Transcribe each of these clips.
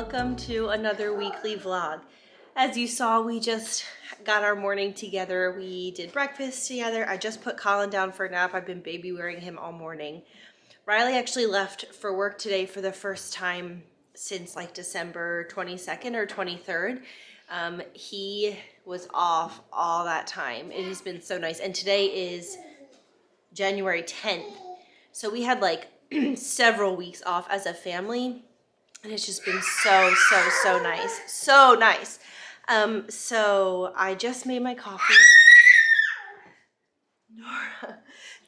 welcome to another weekly vlog. As you saw, we just got our morning together. We did breakfast together. I just put Colin down for a nap. I've been baby wearing him all morning. Riley actually left for work today for the first time since like December 22nd or 23rd. He was off all that time. It has been so nice. And today is January 10th. So we had like several weeks off as a family. And it's just been so nice. So nice. So I just made my coffee.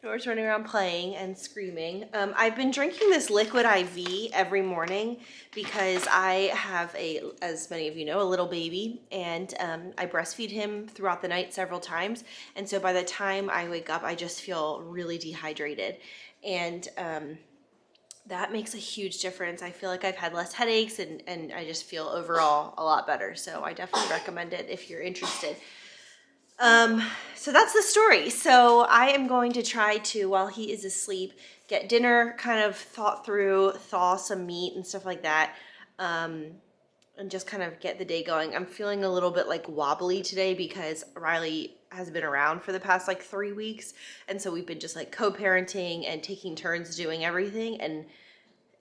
Nora's running around playing and screaming. I've been drinking this liquid IV every morning because I have as many of you know, a little baby, and I breastfeed him throughout the night several times. And so by the time I wake up, I just feel really dehydrated. And that makes a huge difference. I feel like I've had less headaches and I just feel overall a lot better. So I definitely recommend it if you're interested. So that's the story. So I am going to try to, while he is asleep, get dinner kind of thought through, thaw some meat and stuff like that, and just kind of get the day going. I'm feeling a little bit like wobbly today because Riley has been around for the past like 3 weeks. And so we've been just like co-parenting and taking turns doing everything. And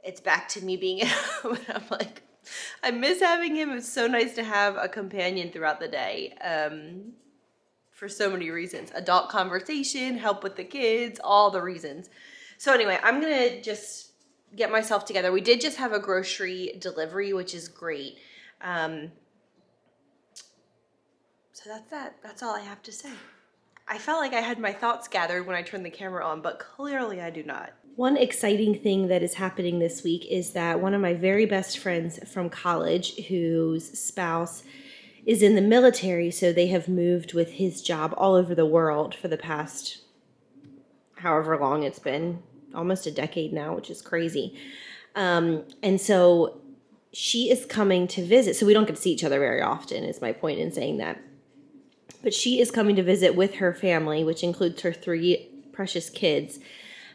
it's back to me being at home. And I'm like, I miss having him. It's so nice to have a companion throughout the day. For so many reasons. Adult conversation, help with the kids, all the reasons. So anyway, I'm gonna just get myself together. We did just have a grocery delivery, which is great. So that's that. That's all I have to say. I felt like I had my thoughts gathered when I turned the camera on, but clearly I do not. One exciting thing that is happening this week is that one of my very best friends from college, whose spouse is in the military, so they have moved with his job all over the world for the past however long it's been, almost a decade now, which is crazy. And so she is coming to visit. So we don't get to see each other very often, is my point in saying that. But she is coming to visit with her family, which includes her 3 precious kids,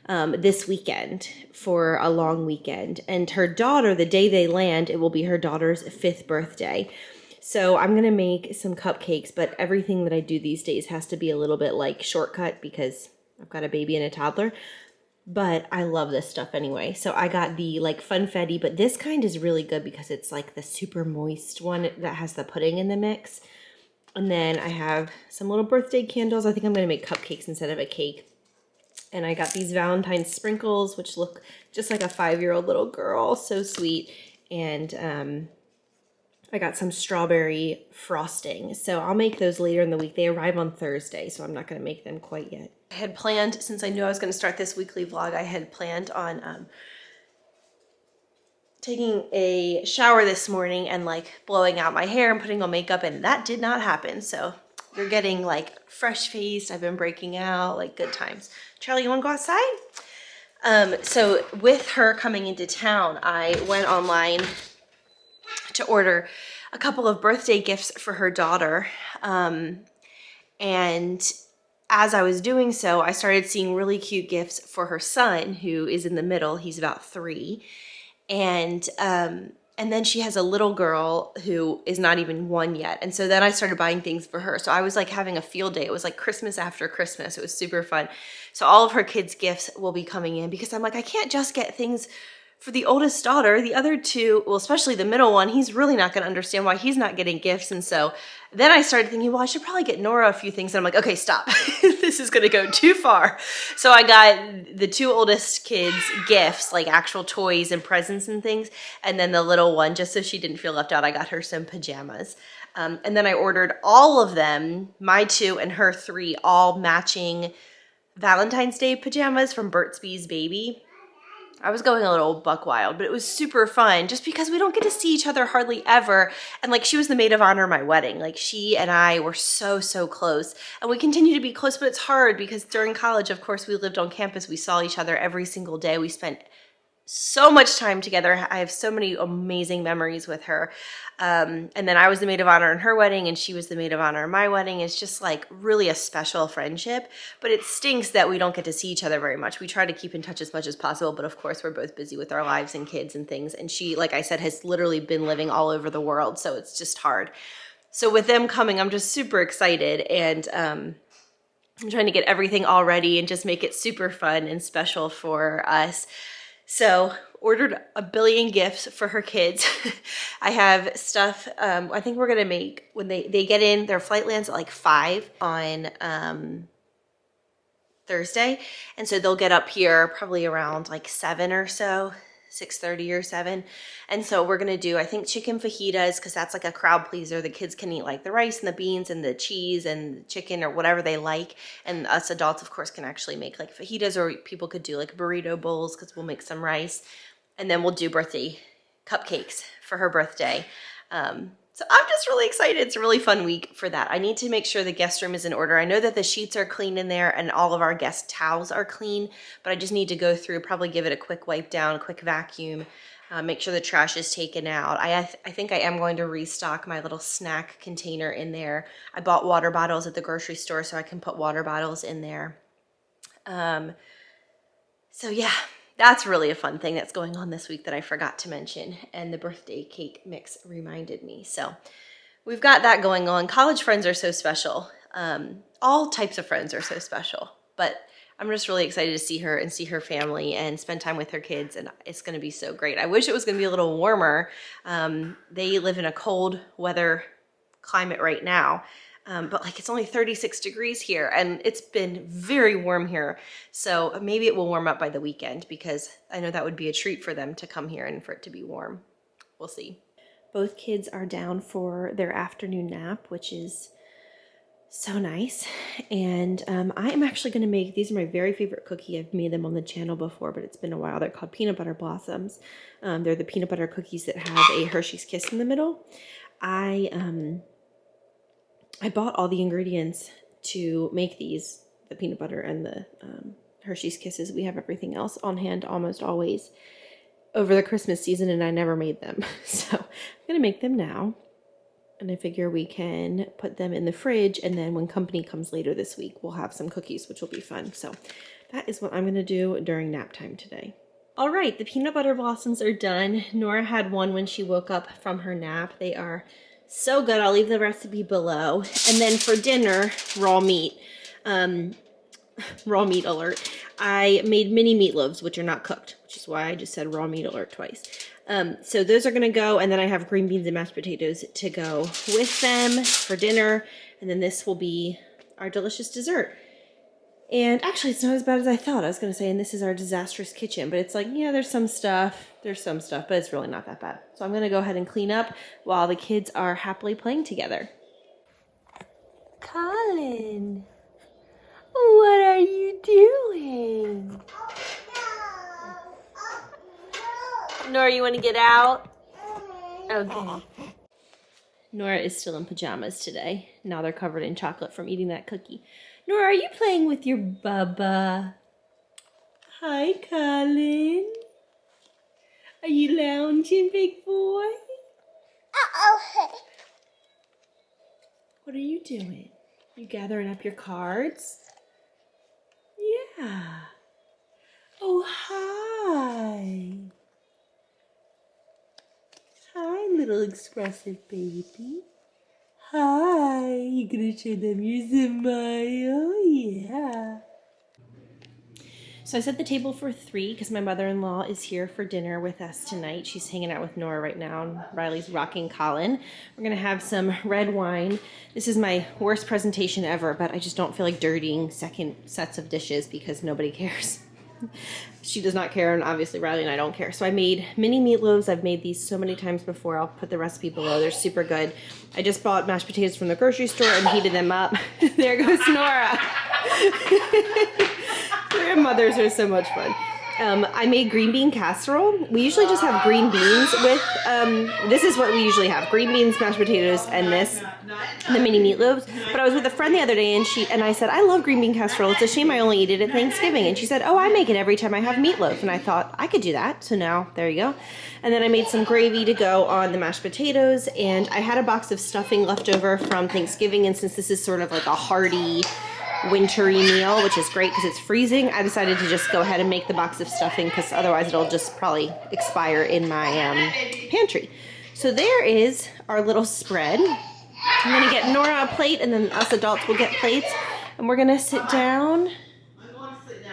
this weekend for a long weekend. And her daughter, the day they land, it will be her daughter's 5th birthday. So I'm going to make some cupcakes, but everything that I do these days has to be a little bit like shortcut because I've got a baby and a toddler. But I love this stuff anyway. So I got the like funfetti, but this kind is really good because it's like the super moist one that has the pudding in the mix. And then I have some little birthday candles. I think I'm going to make cupcakes instead of a cake. And I got these Valentine's sprinkles, which look just like a 5-year-old little girl. So sweet. And I got some strawberry frosting. So I'll make those later in the week. They arrive on Thursday, so I'm not going to make them quite yet. I had planned, since I knew I was going to start this weekly vlog, I had planned on taking a shower this morning and like blowing out my hair and putting on makeup, and that did not happen. So you're getting like fresh faced. I've been breaking out, like good times. Charlie, you want to go outside? So with her coming into town, I went online to order a couple of birthday gifts for her daughter. And as I was doing so, I started seeing really cute gifts for her son, who is in the middle. He's about 3. And then she has a little girl who is not even 1 yet. And so then I started buying things for her. So I was like having a field day. It was like Christmas after Christmas. It was super fun. So all of her kids' gifts will be coming in because I'm like, I can't just get things for the oldest daughter. The other 2, well, especially the middle one, he's really not going to understand why he's not getting gifts. And so then I started thinking, well, I should probably get Nora a few things. And I'm like, okay, stop. This is going to go too far. So I got the 2 oldest kids gifts, like actual toys and presents and things. And then the little one, just so she didn't feel left out, I got her some pajamas. And then I ordered all of them, my 2 and her 3, all matching Valentine's Day pajamas from Burt's Bees Baby. I was going a little buck wild, but it was super fun just because we don't get to see each other hardly ever. And like, she was the maid of honor at my wedding. Like, she and I were so close, and we continue to be close, but it's hard because during college, of course, we lived on campus. We saw each other every single day. We spent so much time together. I have so many amazing memories with her. And then I was the maid of honor in her wedding, and she was the maid of honor in my wedding. It's just like really a special friendship, but it stinks that we don't get to see each other very much. We try to keep in touch as much as possible, but of course we're both busy with our lives and kids and things. And she, like I said, has literally been living all over the world, so it's just hard. So with them coming, I'm just super excited, and I'm trying to get everything all ready and just make it super fun and special for us. So ordered a billion gifts for her kids. I have stuff, I think we're going to make, when they get in, their flight lands at like 5 on Thursday. And so they'll get up here probably around like 7 or so, 6:30 or 7. And so we're going to do, I think, chicken fajitas, because that's like a crowd pleaser. The kids can eat like the rice and the beans and the cheese and the chicken or whatever they like. And us adults, of course, can actually make like fajitas, or people could do like burrito bowls, because we'll make some rice. And then we'll do birthday cupcakes for her birthday. So I'm just really excited. It's a really fun week for that. I need to make sure the guest room is in order. I know that the sheets are clean in there and all of our guest towels are clean, but I just need to go through, probably give it a quick wipe down, a quick vacuum, make sure the trash is taken out. I think I am going to restock my little snack container in there. I bought water bottles at the grocery store, so I can put water bottles in there. So yeah. That's really a fun thing that's going on this week that I forgot to mention, and the birthday cake mix reminded me. So we've got that going on. College friends are so special. All types of friends are so special, but I'm just really excited to see her and see her family and spend time with her kids, and it's going to be so great. I wish it was going to be a little warmer. They live in a cold weather climate right now. But like it's only 36 degrees here, and it's been very warm here. So maybe it will warm up by the weekend, because I know that would be a treat for them to come here and for it to be warm. We'll see. Both kids are down for their afternoon nap, which is so nice. And I am actually going to make, these are my very favorite cookie. I've made them on the channel before, but it's been a while. They're called Peanut Butter Blossoms. They're the peanut butter cookies that have a Hershey's Kiss in the middle. I bought all the ingredients to make these, the peanut butter and the Hershey's Kisses. We have everything else on hand almost always over the Christmas season, and I never made them. So I'm going to make them now. And I figure we can put them in the fridge, and then when company comes later this week, we'll have some cookies, which will be fun. So that is what I'm going to do during nap time today. All right, the peanut butter blossoms are done. Nora had one when she woke up from her nap. They are so good. I'll leave the recipe below. And then for dinner, raw meat. Raw meat alert. I made mini meatloaves, which are not cooked, which is why I just said raw meat alert twice. So those are going to go, and then I have green beans and mashed potatoes to go with them for dinner. And then this will be our delicious dessert. And actually, it's not as bad as I thought. I was going to say, and this is our disastrous kitchen. But it's like, yeah, there's some stuff, but it's really not that bad. So I'm going to go ahead and clean up while the kids are happily playing together. Colin, what are you doing? Nora, you want to get out? Okay. Nora is still in pajamas today. Now they're covered in chocolate from eating that cookie. Nora, are you playing with your bubba? Hi, Colin. Are you lounging, big boy? What are you doing? You gathering up your cards? Yeah. Oh, hi. Hi, little expressive baby. Hi, you gonna show them your smile? Yeah. So I set the table for 3 because my mother-in-law is here for dinner with us tonight. She's hanging out with Nora right now, and Riley's rocking Colin. We're gonna have some red wine. This is my worst presentation ever, but I just don't feel like dirtying second sets of dishes because nobody cares. She does not care, and obviously Riley and I don't care. So I made mini meatloaves. I've made these so many times before. I'll put the recipe below. They're super good. I just bought mashed potatoes from the grocery store and heated them up. There goes Nora. Grandmothers are so much fun. I made green bean casserole. We usually just have green beans with, this is what we usually have. Green beans, mashed potatoes, and this, and the mini meatloaves. But I was with a friend the other day, and I said, I love green bean casserole. It's a shame I only eat it at Thanksgiving. And she said, oh, I make it every time I have meatloaf. And I thought, I could do that. So now, there you go. And then I made some gravy to go on the mashed potatoes. And I had a box of stuffing left over from Thanksgiving. And since this is sort of like a hearty, wintry meal, which is great because it's freezing, I decided to just go ahead and make the box of stuffing because otherwise it'll just probably expire in my pantry. So there is our little spread. I'm gonna get Nora a plate, and then us adults will get plates, and we're gonna sit down.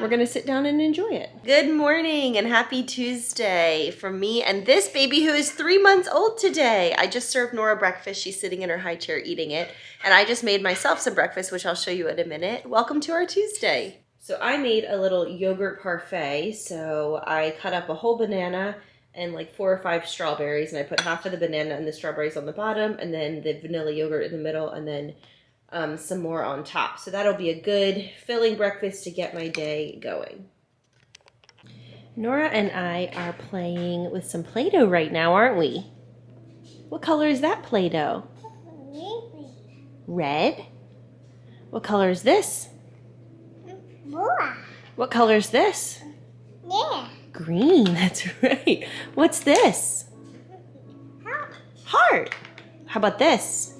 We're gonna sit down and enjoy it. Good morning and happy Tuesday from me and this baby who is 3 months old today. I just served Nora breakfast. She's sitting in her high chair eating it. And I just made myself some breakfast, which I'll show you in a minute. Welcome to our Tuesday. So I made a little yogurt parfait. So I cut up a whole banana and like 4 or 5 strawberries, and I put half of the banana and the strawberries on the bottom, and then the vanilla yogurt in the middle, and then some more on top. So that'll be a good filling breakfast to get my day going. Nora and I are playing with some Play-Doh right now, aren't we? What color is that Play-Doh? Red? What color is this? Blue. What color is this? Yeah. Green, that's right. What's this? Heart. How about this?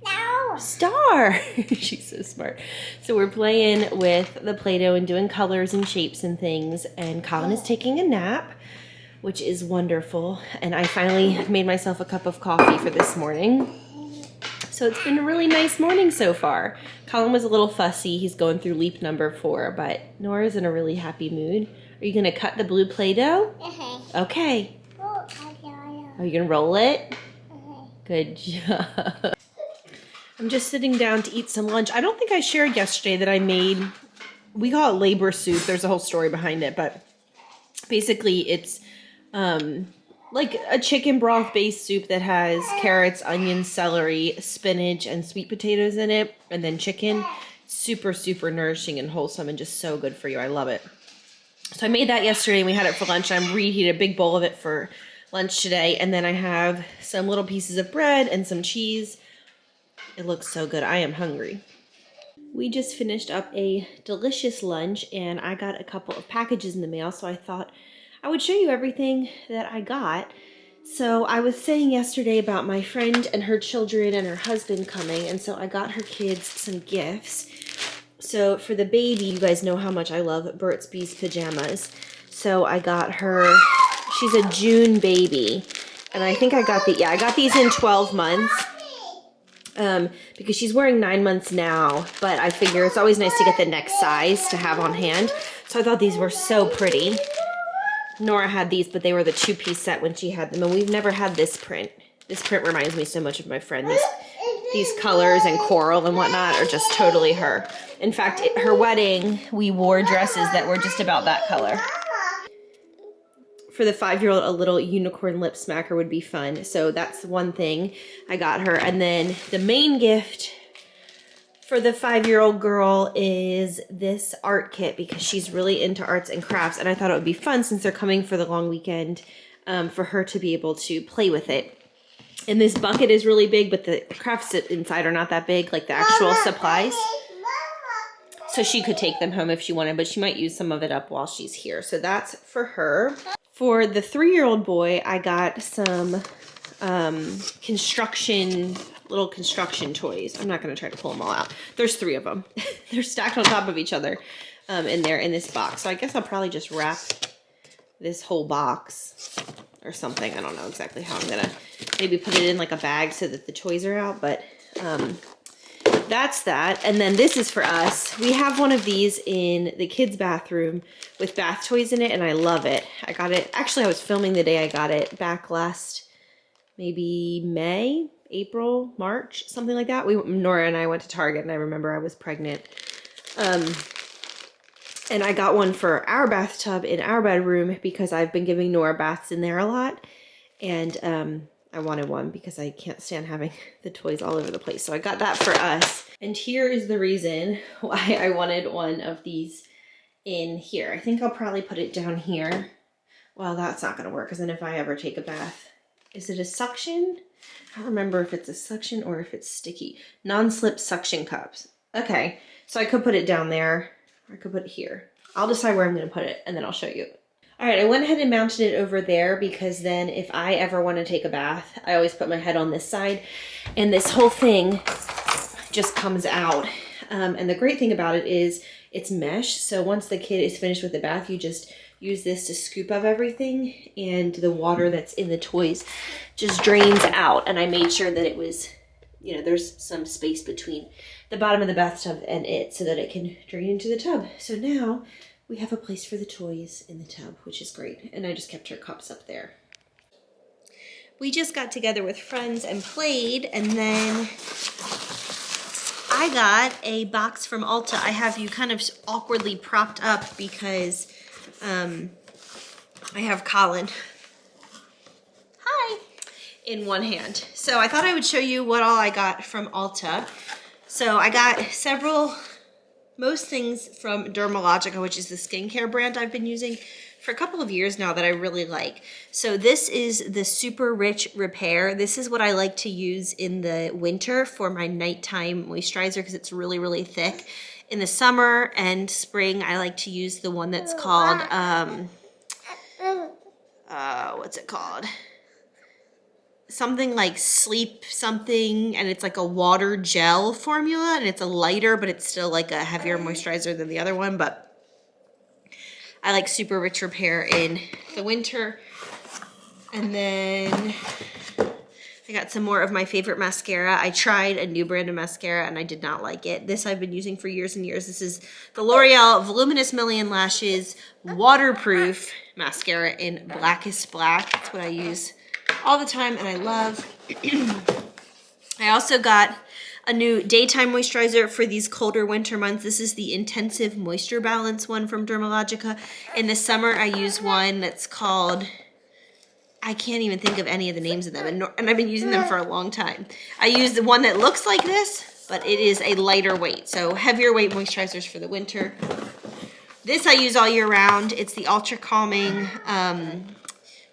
No. Star. She's so smart. So we're playing with the Play-Doh and doing colors and shapes and things, and Colin is taking a nap, which is wonderful. And I finally made myself a cup of coffee for this morning. So it's been a really nice morning so far. Colin was a little fussy. He's going through leap number 4, but Nora's in a really happy mood. Are you gonna cut the blue Play-Doh? Okay. Are you gonna roll it? Good job. I'm just sitting down to eat some lunch. I don't think I shared yesterday that I made, we call it labor soup. There's a whole story behind it, but basically it's like a chicken broth based soup that has carrots, onions, celery, spinach, and sweet potatoes in it, and then chicken. Super, super nourishing and wholesome and just so good for you. I love it. So I made that yesterday and we had it for lunch. I'm reheated a big bowl of it for lunch today. And then I have some little pieces of bread and some cheese. It looks so good. I am hungry. We just finished up a delicious lunch and I got a couple of packages in the mail. So I thought I would show you everything that I got. So I was saying yesterday about my friend and her children and her husband coming. And so I got her kids some gifts. So for the baby, you guys know how much I love Burt's Bees pajamas. So I got her, she's a June baby. And I think I got I got these in 12 months. Because she's wearing 9 months now, but I figure it's always nice to get the next size to have on hand. So I thought these were so pretty. Nora had these, but they were the 2-piece set when she had them. And we've never had this print. This print reminds me so much of my friend. These colors and coral and whatnot are just totally her. In fact, at her wedding, we wore dresses that were just about that color. For the 5-year-old, a little unicorn lip smacker would be fun. So that's one thing I got her. And then the main gift for the 5-year-old girl is this art kit because she's really into arts and crafts. And I thought it would be fun since they're coming for the long weekend for her to be able to play with it. And this bucket is really big, but the crafts inside are not that big, like the actual supplies. So she could take them home if she wanted, but she might use some of it up while she's here. So that's for her. For the 3-year-old boy, I got some little construction toys. I'm not going to try to pull them all out. There's 3 of them. They're stacked on top of each other in this box. So I guess I'll probably just wrap this whole box or something. I don't know exactly how I'm going to maybe put it in like a bag so that the toys are out, but that's that. And then this is for us. We have one of these in the kids' bathroom with bath toys in it, and I love it. I got it, actually I was filming the day I got it back last, maybe May, April, March, something like that. Nora and I went to Target, and I remember I was pregnant. And I got one for our bathtub in our bedroom because I've been giving Nora baths in there a lot. And I wanted one because I can't stand having the toys all over the place. So I got that for us. And here is the reason why I wanted one of these in here. I think I'll probably put it down here. Well, that's not gonna work because then if I ever take a bath, is it a suction? I don't remember if it's a suction or if it's sticky. Non-slip suction cups. Okay, so I could put it down there, or I could put it here. I'll decide where I'm gonna put it and then I'll show you. All right, I went ahead and mounted it over there because then if I ever want to take a bath, I always put my head on this side and this whole thing just comes out. And the great thing about it is it's mesh. So once the kid is finished with the bath, you just use this to scoop up everything and the water that's in the toys just drains out. And I made sure that it was, you know, there's some space between the bottom of the bathtub and it so that it can drain into the tub. So now we have a place for the toys in the tub, which is great. And I just kept her cups up there. We just got together with friends and played, and then I got a box from Ulta. I have you kind of awkwardly propped up because I have Colin, hi, in one hand. So I thought I would show you what all I got from Ulta. So I got most things from Dermalogica, which is the skincare brand I've been using for a couple of years now that I really like. So this is the Super Rich Repair. This is what I like to use in the winter for my nighttime moisturizer because it's really, really thick. In the summer and spring, I like to use the one that's called, what's it called? Something like Sleep something, and it's like a water gel formula, and it's a lighter, but it's still like a heavier moisturizer than the other one, but I like Super Rich Repair in the winter. And then I got some more of my favorite mascara. I tried a new brand of mascara and I did not like it. This I've been using for years and years. This is the L'Oreal Voluminous Million Lashes Waterproof Mascara in Blackest Black. That's what I use all the time and I love. I also got a new daytime moisturizer for these colder winter months. This is the Intensive Moisture Balance one from Dermalogica. In the summer, I use one that's called, I can't even think of any of the names of them, and I've been using them for a long time. I use the one that looks like this, but it is a lighter weight, so heavier weight moisturizers for the winter. This I use all year round. It's the Ultra Calming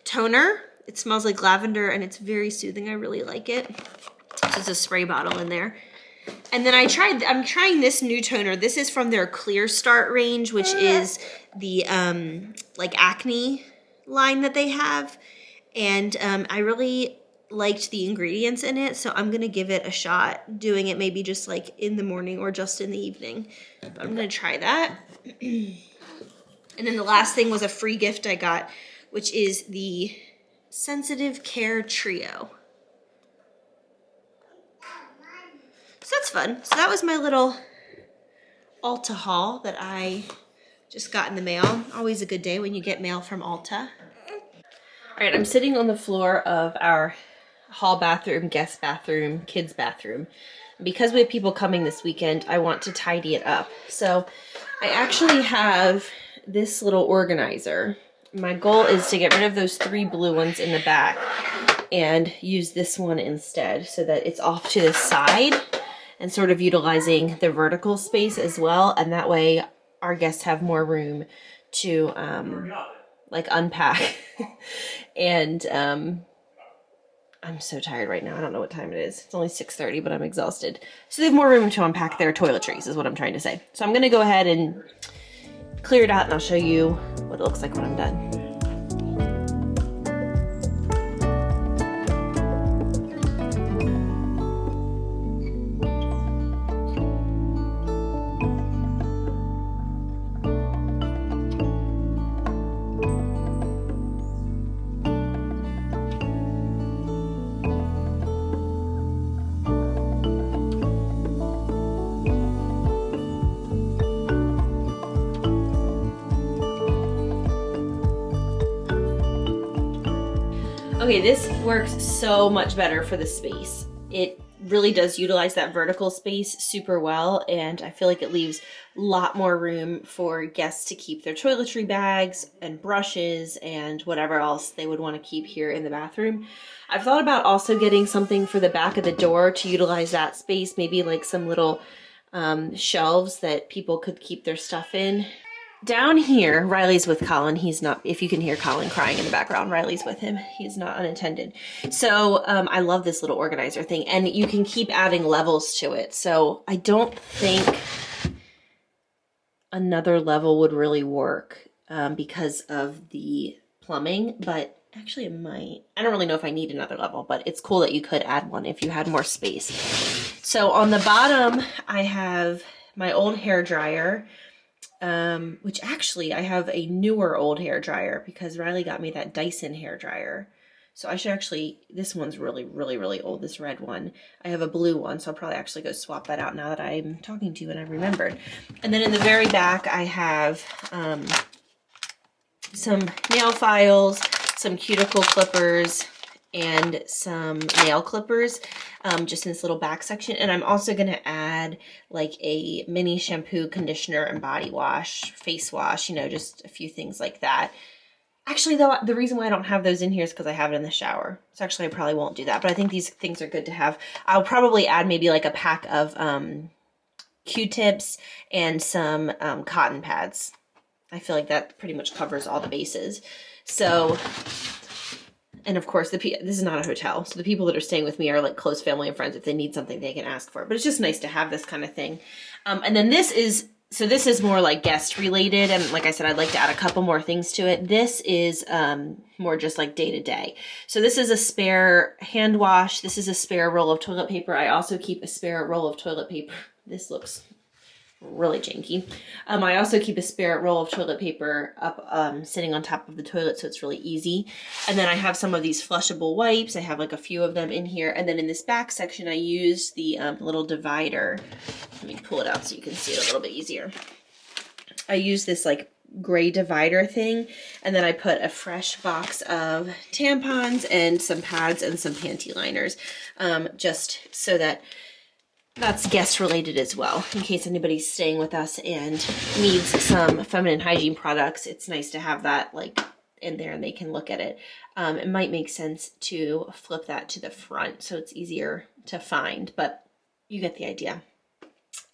toner. It smells like lavender, and it's very soothing. I really like it. There's a spray bottle in there. And then I'm trying this new toner. This is from their Clear Start range, which is the like acne line that they have. And I really liked the ingredients in it, so I'm gonna give it a shot, doing it maybe just like in the morning or just in the evening. But I'm gonna try that. And then the last thing was a free gift I got, which is the Sensitive Care Trio. So that's fun. So that was my little Ulta haul that I just got in the mail. Always a good day when you get mail from Ulta. All right, I'm sitting on the floor of our hall bathroom, guest bathroom, kids bathroom. Because we have people coming this weekend, I want to tidy it up. So I actually have this little organizer. My goal is to get rid of those 3 blue ones in the back and use this one instead so that it's off to the side and sort of utilizing the vertical space as well. And that way our guests have more room to like unpack. And I'm so tired right now. I don't know what time it is. It's only 6:30, but I'm exhausted. So they have more room to unpack their toiletries is what I'm trying to say. So I'm gonna go ahead and clear it out and I'll show you what it looks like when I'm done. Okay, this works so much better for the space. It really does utilize that vertical space super well, and I feel like it leaves a lot more room for guests to keep their toiletry bags and brushes and whatever else they would want to keep here in the bathroom. I've thought about also getting something for the back of the door to utilize that space, maybe like some little shelves that people could keep their stuff in. Down here, Riley's with Colin. He's not, if you can hear Colin crying in the background, Riley's with him. He's not unattended. So I love this little organizer thing, and you can keep adding levels to it. So I don't think another level would really work because of the plumbing, but actually it might. I don't really know if I need another level, but it's cool that you could add one if you had more space. So on the bottom, I have my old hair dryer. Which actually I have a newer old hair dryer because Riley got me that Dyson hair dryer. So I should actually, this one's really, really, really old, this red one. I have a blue one, so I'll probably actually go swap that out now that I'm talking to you and I remembered. And then in the very back, I have some nail files, some cuticle clippers, and some nail clippers just in this little back section. And I'm also going to add like a mini shampoo, conditioner, and body wash, face wash, you know, just a few things like that. Actually, though, the reason why I don't have those in here is because I have it in the shower. So actually, I probably won't do that. But I think these things are good to have. I'll probably add maybe like a pack of Q-tips and some cotton pads. I feel like that pretty much covers all the bases. So... And of course, this is not a hotel, so the people that are staying with me are like close family and friends. If they need something, they can ask for it. But it's just nice to have this kind of thing. And then this is more like guest related. And like I said, I'd like to add a couple more things to it. This is more just like day to day. So this is a spare hand wash. This is a spare roll of toilet paper. I also keep a spare roll of toilet paper. This looks really janky. I also keep a spare roll of toilet paper up sitting on top of the toilet, so it's really easy. And then I have some of these flushable wipes. I have like a few of them in here. And then in this back section, I use the little divider. Let me pull it out so you can see it a little bit easier. I use this like gray divider thing, and then I put a fresh box of tampons and some pads and some panty liners, just so that that's guest related as well. In case anybody's staying with us and needs some feminine hygiene products, it's nice to have that like in there and they can look at it. It might make sense to flip that to the front so it's easier to find, but you get the idea.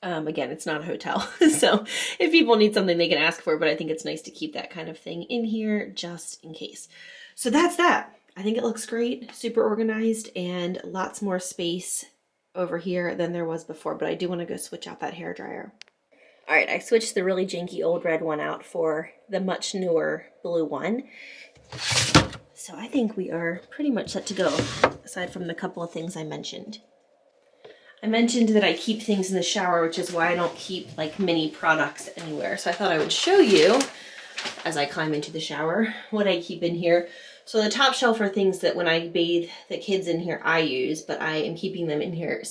Again, it's not a hotel, so if people need something they can ask for, but I think it's nice to keep that kind of thing in here just in case. So that's that. I think it looks great, super organized, and lots more space over here than there was before, but I do want to go switch out that hair dryer. All right, I switched the really janky old red one out for the much newer blue one. So I think we are pretty much set to go, aside from the couple of things I mentioned. I mentioned that I keep things in the shower, which is why I don't keep like mini products anywhere. So I thought I would show you, as I climb into the shower, what I keep in here. So the top shelf are things that when I bathe the kids in here, I use, but I am keeping them in here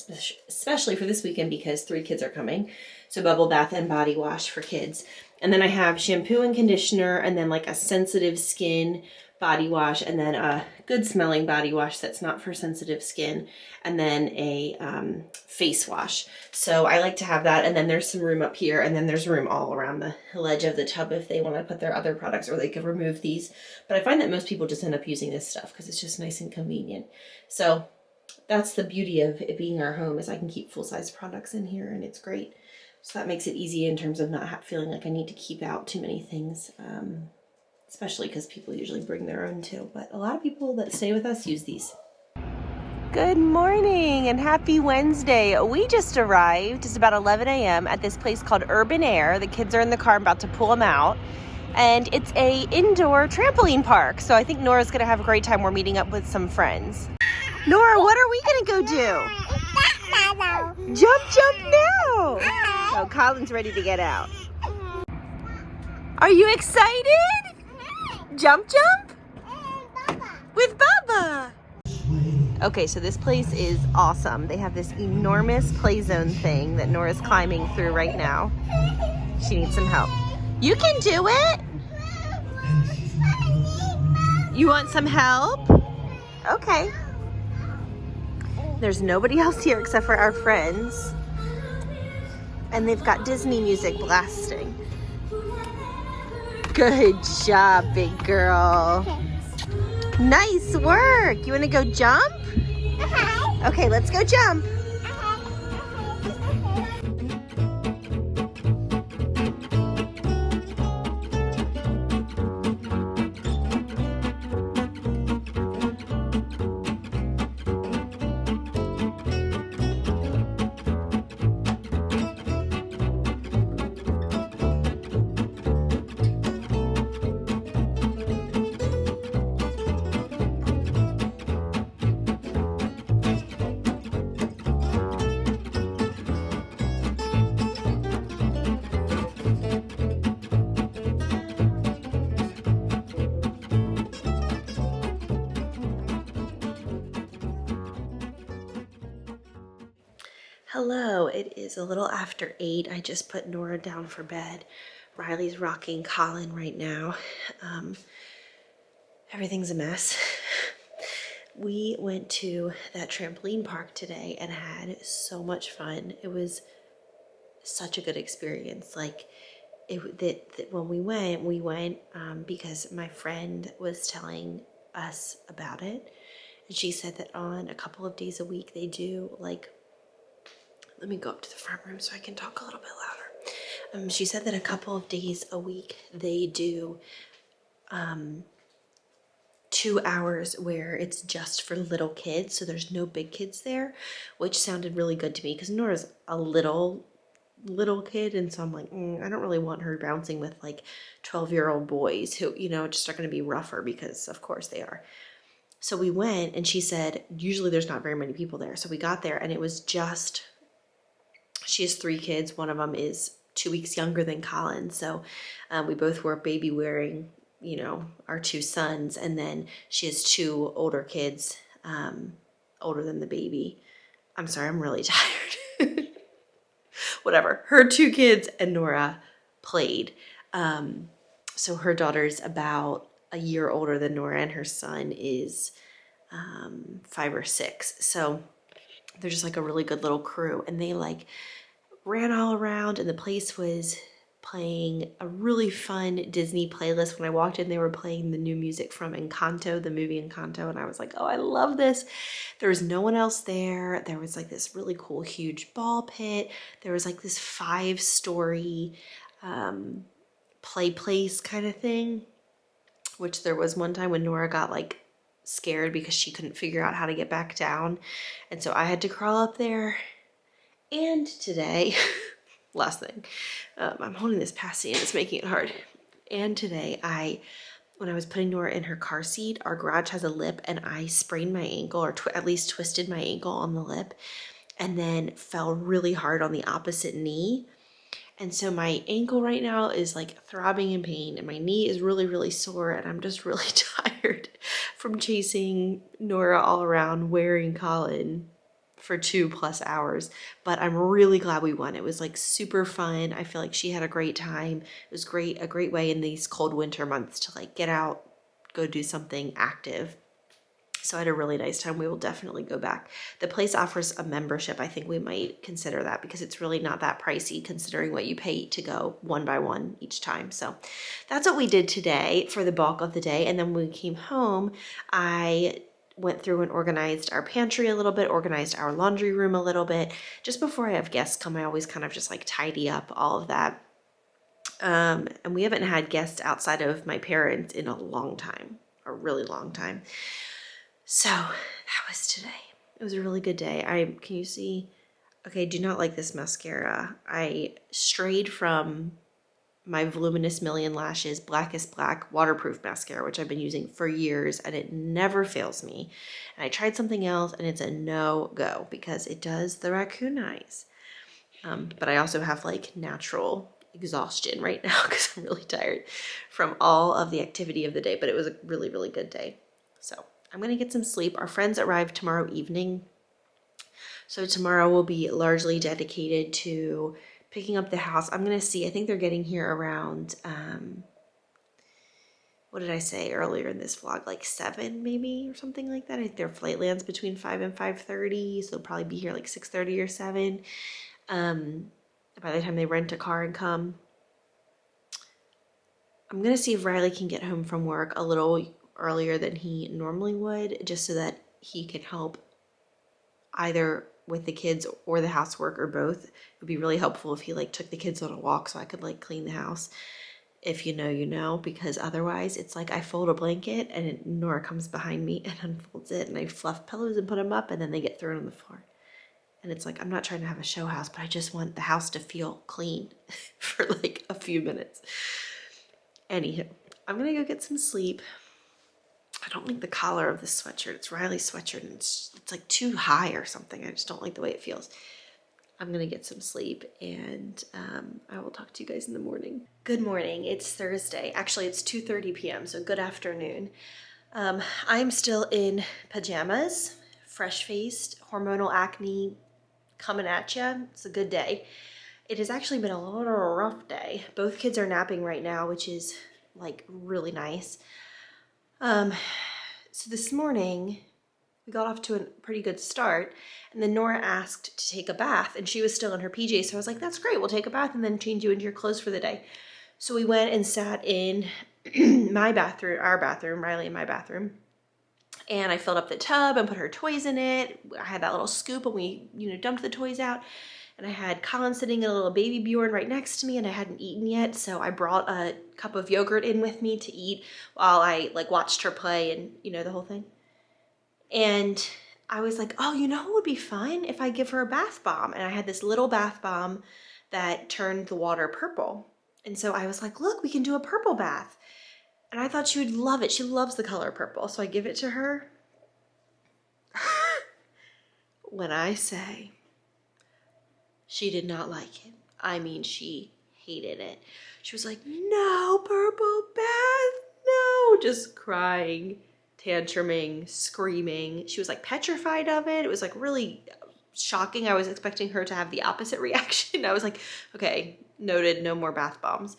especially for this weekend because 3 kids are coming. So bubble bath and body wash for kids. And then I have shampoo and conditioner, and then like a sensitive skin body wash, and then a good smelling body wash that's not for sensitive skin, and then a face wash. So I like to have that, and then there's some room up here, and then there's room all around the ledge of the tub if they want to put their other products, or they could remove these. But I find that most people just end up using this stuff because it's just nice and convenient. So that's the beauty of it being our home, is I can keep full-size products in here, and it's great. So that makes it easy in terms of not feeling like I need to keep out too many things. Especially because people usually bring their own too, but a lot of people that stay with us use these. Good morning and happy Wednesday. We just arrived, it's about 11 a.m. at this place called Urban Air. The kids are in the car, I'm about to pull them out. And it's a indoor trampoline park. So I think Nora's gonna have a great time. We're meeting up with some friends. Nora, what are we gonna go do? Jump now. Oh, Colin's ready to get out. Are you excited? Jump? With Baba. Okay, so this place is awesome. They have this enormous play zone thing that Nora's climbing through right now. She needs some help. You can do it. You want some help? Okay. There's nobody else here except for our friends. And they've got Disney music blasting. Good job, big girl. Nice work. You want to go jump? Okay, let's go jump. Hello, it is a little after 8. I just put Nora down for bed. Riley's rocking Colin right now. Everything's a mess. We went to that trampoline park today and had so much fun. It was such a good experience. Like, when we went because my friend was telling us about it. And she said that on a couple of days a week they do like, let me go up to the front room so I can talk a little bit louder. She said that a couple of days a week they do 2 hours where it's just for little kids, so there's no big kids there, which sounded really good to me because Nora's a little kid, and so I'm like, I don't really want her bouncing with like 12-year-old boys who, just are going to be rougher, because of course they are. So we went, and she said usually there's not very many people there. So we got there, and it was just, she has 3 kids. One of them is 2 weeks younger than Colin. So we both were baby wearing, our 2 sons. And then she has 2 older kids, older than the baby. I'm sorry, I'm really tired. Whatever. Her 2 kids and Nora played. So her daughter's about a year older than Nora, and her son is 5 or 6. So they're just like a really good little crew, and they like ran all around, and the place was playing a really fun Disney playlist. When I walked in, they were playing the new music from Encanto, the movie Encanto, and I was like, oh, I love this. There was no one else there. There was like this really cool huge ball pit. There was like this 5-story play place kind of thing, which there was one time when Nora got like scared because she couldn't figure out how to get back down, and so I had to crawl up there. And today, last thing, I'm holding this passy and it's making it hard. And today, when I was putting Nora in her car seat, our garage has a lip, and I sprained my ankle, or at least twisted my ankle on the lip, and then fell really hard on the opposite knee. And so my ankle right now is like throbbing in pain, and my knee is really, really sore, and I'm just really tired from chasing Nora all around wearing Colin for 2+ hours. But I'm really glad we went. It was like super fun. I feel like she had a great time. It was a great way in these cold winter months to like get out, go do something active. So I had a really nice time. We will definitely go back. The place offers a membership. I think we might consider that because it's really not that pricey considering what you pay to go one by one each time. So that's what we did today for the bulk of the day. And then when we came home, I went through and organized our pantry a little bit, organized our laundry room a little bit. Just before I have guests come, I always kind of just like tidy up all of that. And we haven't had guests outside of my parents in a long time, a really long time. So that was today. It was a really good day. Can you see? Okay, I do not like this mascara. I strayed from my Voluminous Million Lashes Blackest Black waterproof mascara, which I've been using for years, and it never fails me. And I tried something else, and it's a no-go because it does the raccoon eyes. But I also have like natural exhaustion right now because I'm really tired from all of the activity of the day. But it was a really, really good day. So I'm going to get some sleep. Our friends arrive tomorrow evening. So tomorrow will be largely dedicated to picking up the house. I'm going to see, I think they're getting here around, what did I say earlier in this vlog? Like 7 maybe or something like that. I think their flight lands between 5 and 5:30. So they'll probably be here like 6:30 or 7. By the time they rent a car and come. I'm going to see if Riley can get home from work a little earlier than he normally would, just so that he can help either with the kids or the housework or both. It would be really helpful if he like took the kids on a walk so I could like clean the house. If you know, you know, because otherwise it's like I fold a blanket and Nora comes behind me and unfolds it, and I fluff pillows and put them up, and then they get thrown on the floor. And it's like, I'm not trying to have a show house, but I just want the house to feel clean for like a few minutes. Anywho, I'm gonna go get some sleep. I don't like the collar of this sweatshirt. It's Riley's sweatshirt, and it's like too high or something. I just don't like the way it feels. I'm gonna get some sleep, and I will talk to you guys in the morning. Good morning. It's Thursday. Actually, it's 2:30 p.m., so good afternoon. I'm still in pajamas, fresh-faced, hormonal acne coming at you. It's a good day. It has actually been a little rough day. Both kids are napping right now, which is like really nice. So this morning we got off to a pretty good start, and then Nora asked to take a bath, and she was still in her PJs. So I was like, that's great. We'll take a bath and then change you into your clothes for the day. So we went and sat in my bathroom, our bathroom, Riley and my bathroom. And I filled up the tub and put her toys in it. I had that little scoop and we, dumped the toys out. And I had Colin sitting in a little baby Bjorn right next to me, and I hadn't eaten yet. So I brought a cup of yogurt in with me to eat while I watched her play and, the whole thing. And I was like, oh, what would be fine if I give her a bath bomb? And I had this little bath bomb that turned the water purple. And so I was like, look, we can do a purple bath. And I thought she would love it. She loves the color purple. So I give it to her. When I say she did not like it, I mean, she hated it. She was like, no, purple bath, no, just crying, tantruming, screaming. She was like petrified of it. It was like really shocking. I was expecting her to have the opposite reaction. I was like, okay, noted, no more bath bombs.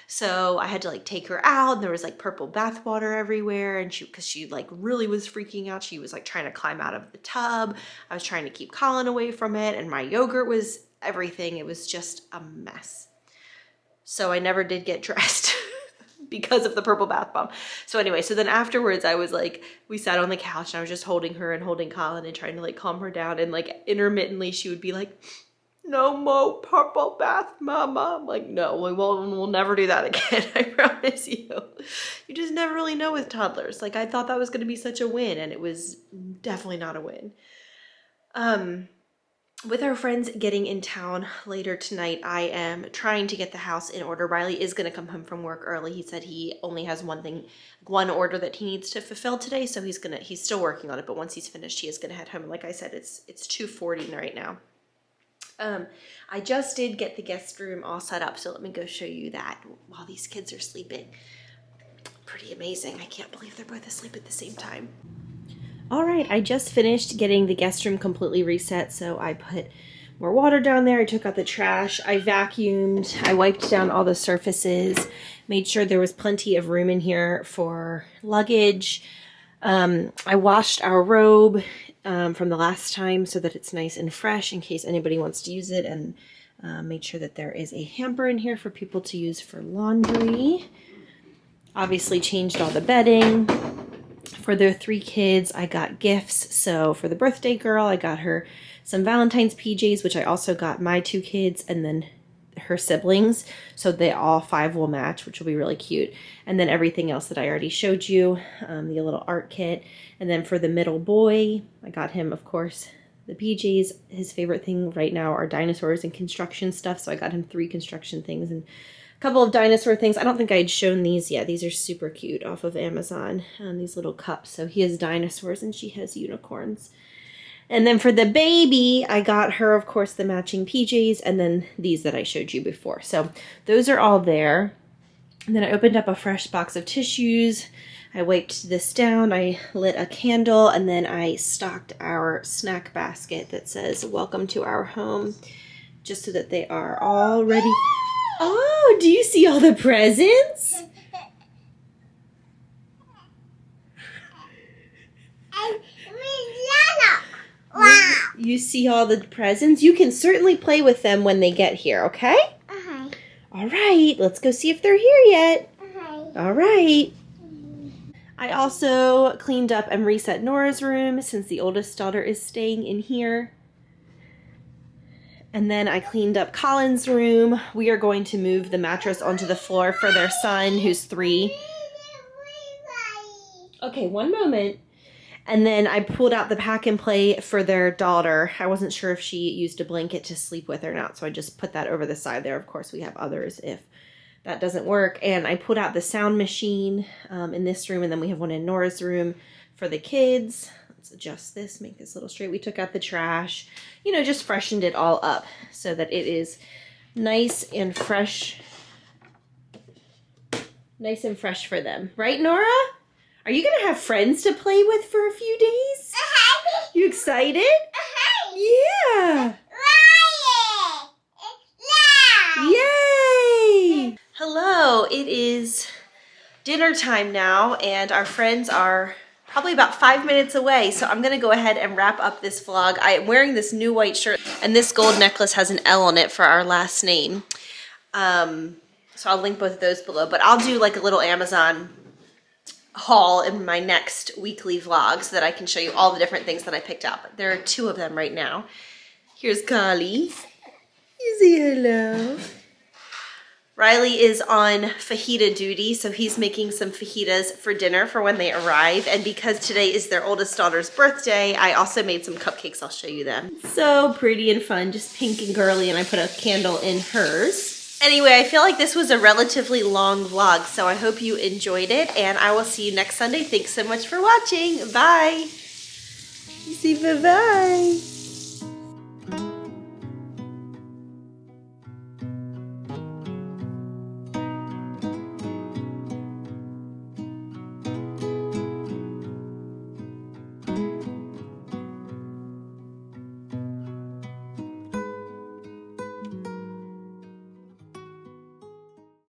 So I had to take her out, and there was purple bath water everywhere. And because she really was freaking out. She was trying to climb out of the tub. I was trying to keep Colin away from it, and my yogurt was everything. It was just a mess. So I never did get dressed because of the purple bath bomb. So anyway, so then afterwards I was we sat on the couch, and I was just holding her and holding Colin and trying to calm her down. And intermittently she would be like, no more purple bath, mama. I'm like, no, we'll never do that again. I promise you. You just never really know with toddlers. I thought that was going to be such a win, and it was definitely not a win. With our friends getting in town later tonight, I am trying to get the house in order. Riley is going to come home from work early. He said he only has one order that he needs to fulfill today, so he's still working on it, but once he's finished, he is going to head home. And like I said, it's 2:40 right now. I just did get the guest room all set up, so let me go show you that while these kids are sleeping. Pretty amazing. I can't believe they're both asleep at the same time. All right, I just finished getting the guest room completely reset, so I put more water down there. I took out the trash. I vacuumed. I wiped down all the surfaces, made sure there was plenty of room in here for luggage. I washed our robe from the last time so that it's nice and fresh in case anybody wants to use it, and made sure that there is a hamper in here for people to use for laundry. Obviously changed all the bedding. For the 3 kids, I got gifts. So for the birthday girl, I got her some Valentine's PJs, which I also got my 2 kids and then her siblings. So they all 5 will match, which will be really cute. And then everything else that I already showed you, the little art kit. And then for the middle boy, I got him, of course, the PJs. His favorite thing right now are dinosaurs and construction stuff. So I got him 3 construction things and a couple of dinosaur things. I don't think I had shown these yet. These are super cute off of Amazon. These little cups. So he has dinosaurs and she has unicorns. And then for the baby, I got her, of course, the matching PJs and then these that I showed you before. So those are all there. And then I opened up a fresh box of tissues. I wiped this down. I lit a candle, and then I stocked our snack basket that says, "Welcome to our home," just so that they are all ready. Oh, do you see all the presents? Wow. You see all the presents? You can certainly play with them when they get here, okay? Uh-huh. All right, let's go see if they're here yet. Uh-huh. All right. I also cleaned up and reset Nora's room since the oldest daughter is staying in here. And then I cleaned up Colin's room. We are going to move the mattress onto the floor for their son, who's 3. Okay, one moment. And then I pulled out the pack and play for their daughter. I wasn't sure if she used a blanket to sleep with or not, so I just put that over the side there. Of course, we have others if that doesn't work. And I pulled out the sound machine in this room, and then we have one in Nora's room for the kids. Let's adjust this, make this a little straight. We took out the trash, just freshened it all up so that it is nice and fresh. Nice and fresh for them. Right, Nora? Are you going to have friends to play with for a few days? You excited? Yeah. it is dinner time now, and our friends are probably about 5 minutes away, so I'm gonna go ahead and wrap up this vlog. I am wearing this new white shirt, and this gold necklace has an L on it for our last name. So I'll link both of those below, but I'll do like a little Amazon haul in my next weekly vlog so that I can show you all the different things that I picked up. There are 2 of them right now. Here's Kali. You say hello. Riley is on fajita duty, so he's making some fajitas for dinner for when they arrive. And because today is their oldest daughter's birthday, I also made some cupcakes. I'll show you them. So pretty and fun, just pink and girly, and I put a candle in hers. Anyway, I feel like this was a relatively long vlog, so I hope you enjoyed it, and I will see you next Sunday. Thanks so much for watching. Bye. You say bye-bye.